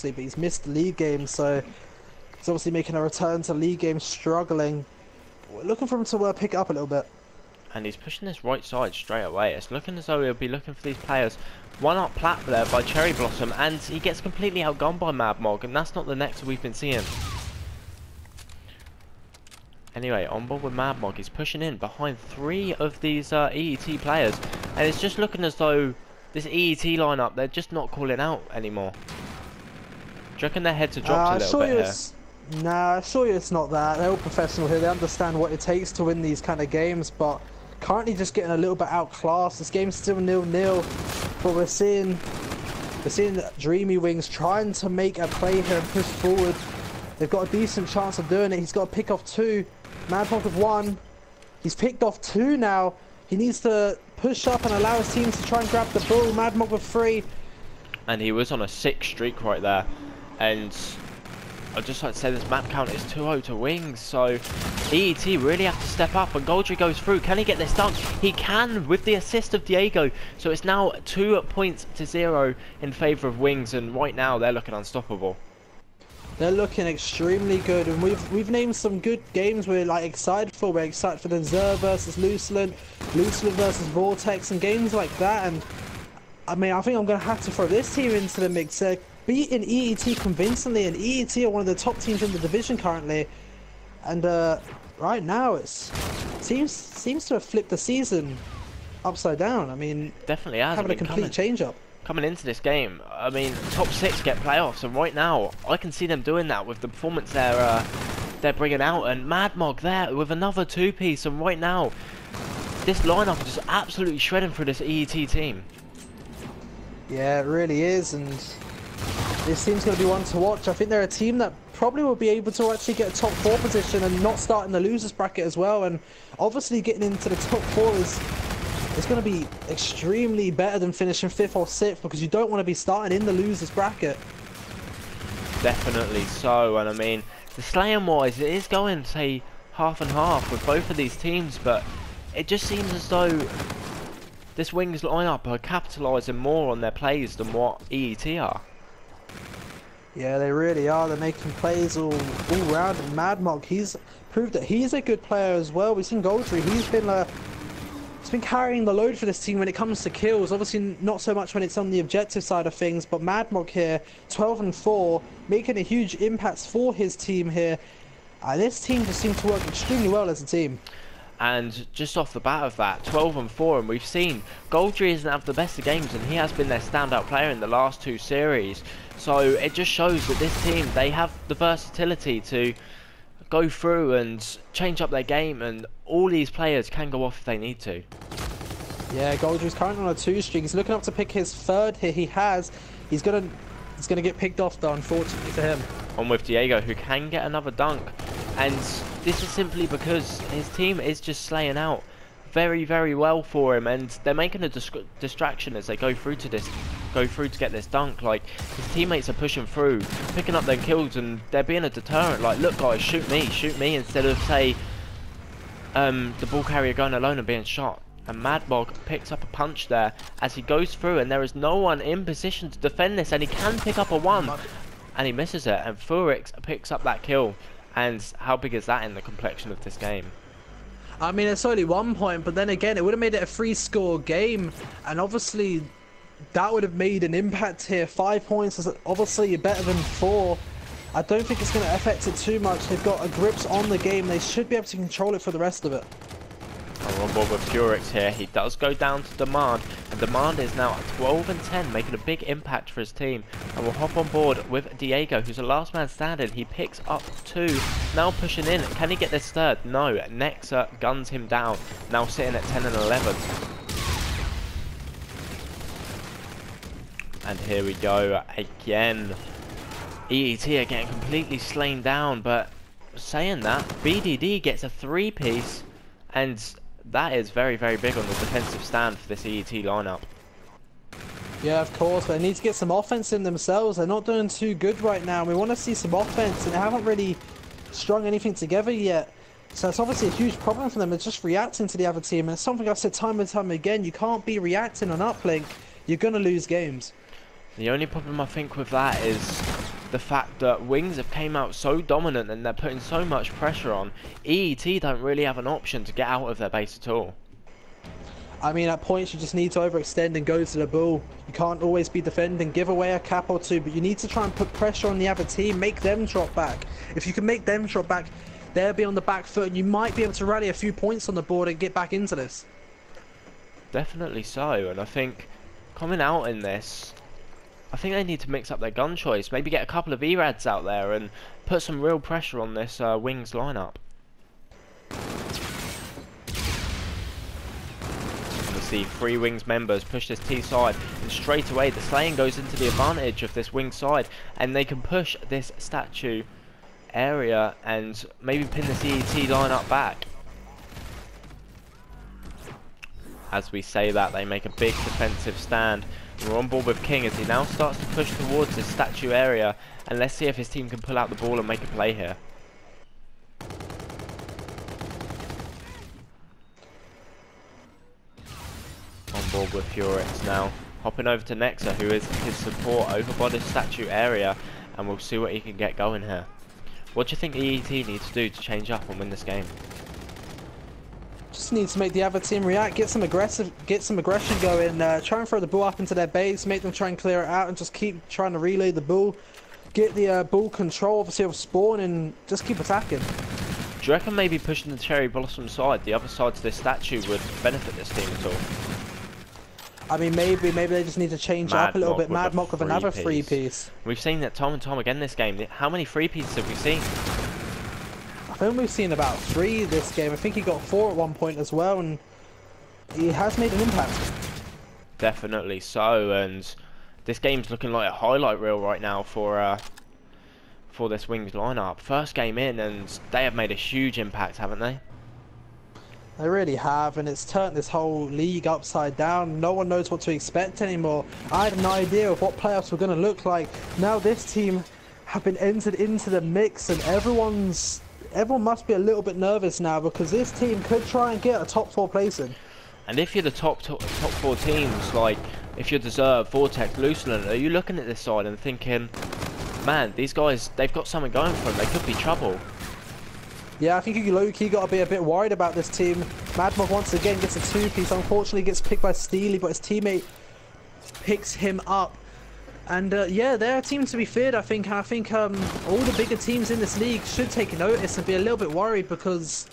obviously, but he's missed the league game, so he's obviously making a return to league game, struggling. We're looking for him to pick it up a little bit. And he's pushing this right side straight away. It's looking as though he'll be looking for these players. One up plat there by Cherry Blossom, and he gets completely outgunned by Mad Mog, and that's not the Nectar we've been seeing. Anyway, on board with Mad Mog, he's pushing in behind 3 of these EET players, and it's just looking as though this EET lineup, they're just not calling out anymore. Do you reckon their heads are dropped a little bit here? Nah, I assure you it's not that. They're all professional here. They understand what it takes to win these kind of games, but currently just getting a little bit outclassed. This game's still 0-0, but we're seeing Dreamy Wings trying to make a play here and push forward. They've got a decent chance of doing it. He's got to pick off 2. Mad Mog with 1. He's picked off 2 now. He needs to push up and allow his teams to try and grab the ball. Mad Mog with 3. And he was on a 6 streak right there. And I'd just like to say this map count is 2-0 to Wings, so EET really have to step up, and Goldry goes through. Can he get this done? He can, with the assist of Diego. So it's now 2 points to 0 in favour of Wings, and right now they're looking unstoppable. They're looking extremely good, and we've named some good games we're like excited for. We're excited for the Zer versus Lucian versus Vortex, and games like that. And I mean, I think I'm going to have to throw this team into the mix. Beating EET convincingly, and EET are one of the top teams in the division currently, and right now it seems to have flipped the season upside down. I mean, definitely has. Having a complete change up. Coming into this game, I mean, top 6 get playoffs, and right now I can see them doing that with the performance they're bringing out, and Mad Mog there with another 2-piece, and right now this lineup is just absolutely shredding through this EET team. Yeah, it really is, and this team's going to be one to watch. I think they're a team that probably will be able to actually get a top 4 position and not start in the losers bracket as well. And obviously getting into the top 4 is going to be extremely better than finishing 5th or 6th, because you don't want to be starting in the losers bracket. Definitely so, and I mean, the slaying wise, it is going, say, half and half with both of these teams, but it just seems as though this Wings lineup are capitalising more on their plays than what EET are. Yeah, they really are. They're making plays all round. And Mad Mog, he's proved that he's a good player as well. We've seen Goldry. He's been carrying the load for this team when it comes to kills. Obviously, not so much when it's on the objective side of things. But Mad Mog here, 12-4, making a huge impact for his team here. This team just seems to work extremely well as a team. And just off the bat of that, 12-4, and we've seen Goldry isn't have the best of games, and he has been their standout player in the last 2 series. So it just shows that this team, they have the versatility to go through and change up their game, and all these players can go off if they need to. Yeah, Goldry's currently on a 2 streak. He's looking up to pick his 3rd here. He's gonna get picked off though, unfortunately for him. On with Diego, who can get another dunk, and this is simply because his team is just slaying out very, very well for him, and they're making a distraction as they go through to get this dunk. Like, his teammates are pushing through, picking up their kills, and they're being a deterrent. Like, look guys, shoot me, instead of, say, the ball carrier going alone and being shot. And Mad Mog picks up a punch there as he goes through, and there is no one in position to defend this, and he can pick up a 1, and he misses it, and Furix picks up that kill. And how big is that in the complexion of this game? I mean, it's only 1 point, but then again, it would have made it a 3-score game, and obviously that would have made an impact here. 5 points is obviously better than 4. I don't think it's going to affect it too much. They've got a grips on the game. They should be able to control it for the rest of it. And we're on board with Furix here. He does go down to Demand, and Demand is now at 12-10, making a big impact for his team. And we'll hop on board with Diego, who's the last man standing. He picks up 2, now pushing in. Can he get this 3rd? No, Nexa guns him down, now sitting at 10 and 11. And here we go again. EET are getting completely slain down, but saying that, BDD gets a 3-piece, and that is very, very big on the defensive stand for this EET lineup. Yeah, of course, but they need to get some offense in themselves. They're not doing too good right now. We want to see some offense, and they haven't really strung anything together yet. So it's obviously a huge problem for them. It's just reacting to the other team, and it's something I've said time and time again. You can't be reacting on uplink. You're going to lose games. The only problem I think with that is the fact that Wings have came out so dominant and they're putting so much pressure on, EET don't really have an option to get out of their base at all. I mean, at points you just need to overextend and go to the bull. You can't always be defending, give away a cap or two, but you need to try and put pressure on the other team, make them drop back. If you can make them drop back, they'll be on the back foot and you might be able to rally a few points on the board and get back into this. Definitely so, and I think coming out in this, I think they need to mix up their gun choice, maybe get a couple of ERADs out there and put some real pressure on this Wings lineup. See 3 Wings members push this T side, and straight away the slaying goes into the advantage of this Wing side, and they can push this statue area and maybe pin this EET lineup back. As we say that, they make a big defensive stand. We're on board with King as he now starts to push towards this statue area, and let's see if his team can pull out the ball and make a play here. Board with Furix now, hopping over to Nexa, who is his support over by this statue area, and we'll see what he can get going here. What do you think EET needs to do to change up and win this game? Just need to make the other team react, get some aggression going, try and throw the ball up into their base, make them try and clear it out, and just keep trying to relay the ball, get the ball control obviously of spawn, and just keep attacking. Do you reckon maybe pushing the Cherry Blossom side, the other side to this statue, would benefit this team at all? I mean, maybe they just need to change up a little bit. Mad Mock with another 3-piece. We've seen that time and time again this game. How many 3-pieces have we seen? I think we've seen about 3 this game. I think he got 4 at one point as well, and he has made an impact. Definitely so, and this game's looking like a highlight reel right now for this Wings lineup. First game in, and they have made a huge impact, haven't they? They really have, and it's turned this whole league upside down. No one knows what to expect anymore. I had no idea of what playoffs were going to look like. Now this team have been entered into the mix, and everyone must be a little bit nervous now, because this team could try and get a top 4 placing. And if you're the top 4 teams, like if you're Deserve, Vortex, Lucian, are you looking at this side and thinking, man, these guys, they've got something going for them, they could be trouble? Yeah, I think you low-key got to be a bit worried about this team. Madmog once again gets a 2-piece, unfortunately gets picked by Steely, but his teammate picks him up. And yeah, they're a team to be feared, I think. I think all the bigger teams in this league should take notice and be a little bit worried, because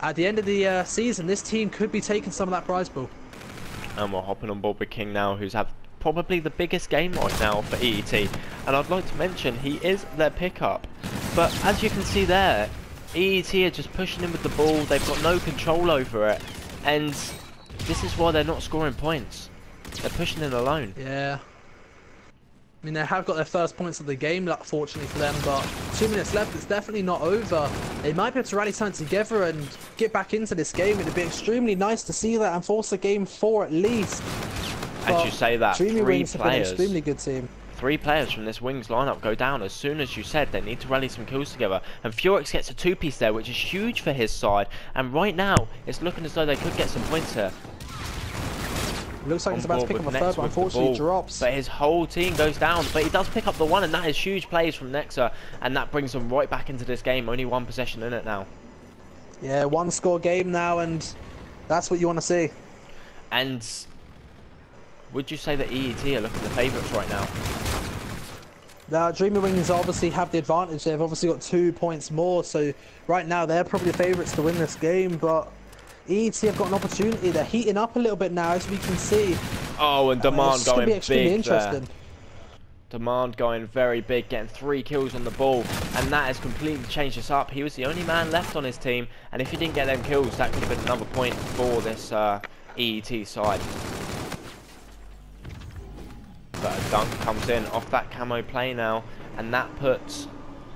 at the end of the season, this team could be taking some of that prize pool. And we're hopping on board with King now, who's had probably the biggest game right now for EET. And I'd like to mention, he is their pickup. But as you can see there, EET are just pushing in with the ball, they've got no control over it, and this is why they're not scoring points. They're pushing in alone. Yeah. I mean, they have got their first points of the game, fortunately for them, but 2 minutes left, it's definitely not over. They might be able to rally something together and get back into this game. It'd be extremely nice to see that and force a game 4 at least. As you say that, Dreamy 3 Wings have been an players. extremely good team. 3 players from this Wings lineup go down as soon as you said. They need to rally some kills together, and Furix gets a 2-piece there, which is huge for his side, and right now it's looking as though they could get some points here. Looks like he's about to pick up a 3rd, but unfortunately drops. But his whole team goes down, but he does pick up the 1, and that is huge plays from Nexa, and that brings them right back into this game. Only 1 possession in it now. Yeah, 1-score game now, and that's what you want to see. And would you say that EET are looking the favourites right now? Now, Dreamy Wings obviously have the advantage. They've obviously got 2 points more, so right now they're probably the favourites to win this game, but EET have got an opportunity. They're heating up a little bit now, as we can see. Oh, and Demand going big interesting. there. Demand going very big, getting 3 kills on the ball, and that has completely changed this up. He was the only man left on his team, and if he didn't get them kills, that could have been another point for this EET side. But a dunk comes in off that camo play now, and that puts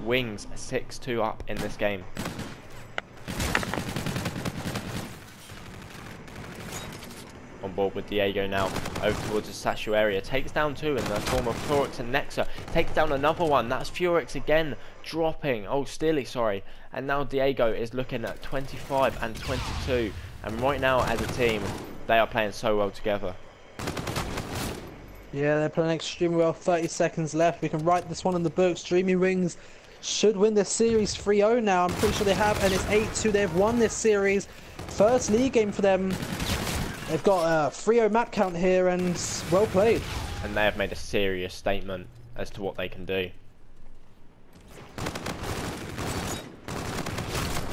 Wings 6-2 up in this game. On board with Diego now, over towards the statue area, takes down 2 in the form of Furix and Nexa, takes down another one, that's Furix again, dropping, oh Steely, sorry, and now Diego is looking at 25 and 22, and right now as a team, they are playing so well together. Yeah, they're playing extremely well. 30 seconds left. We can write this one in the books. Dreamy Wings should win this series 3-0 now. I'm pretty sure they have, and it's 8-2. They've won this series. First league game for them. They've got a 3-0 map count here, and well played. And they have made a serious statement as to what they can do.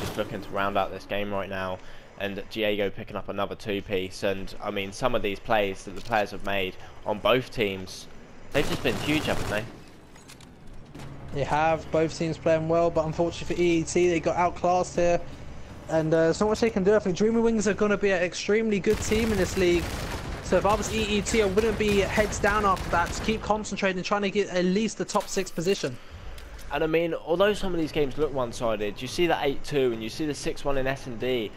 Just looking to round out this game right now. And Diego picking up another 2-piece, and I mean, some of these plays that the players have made on both teams, they've just been huge, haven't they? They have, both teams playing well, but unfortunately for EET, they got outclassed here, and there's not much they can do. I think Dreamy Wings are going to be an extremely good team in this league, so if I was EET, I wouldn't be heads down after that, to keep concentrating and trying to get at least the top 6 position. And I mean, although some of these games look one-sided, you see the 8-2 and you see the 6-1 in S&D,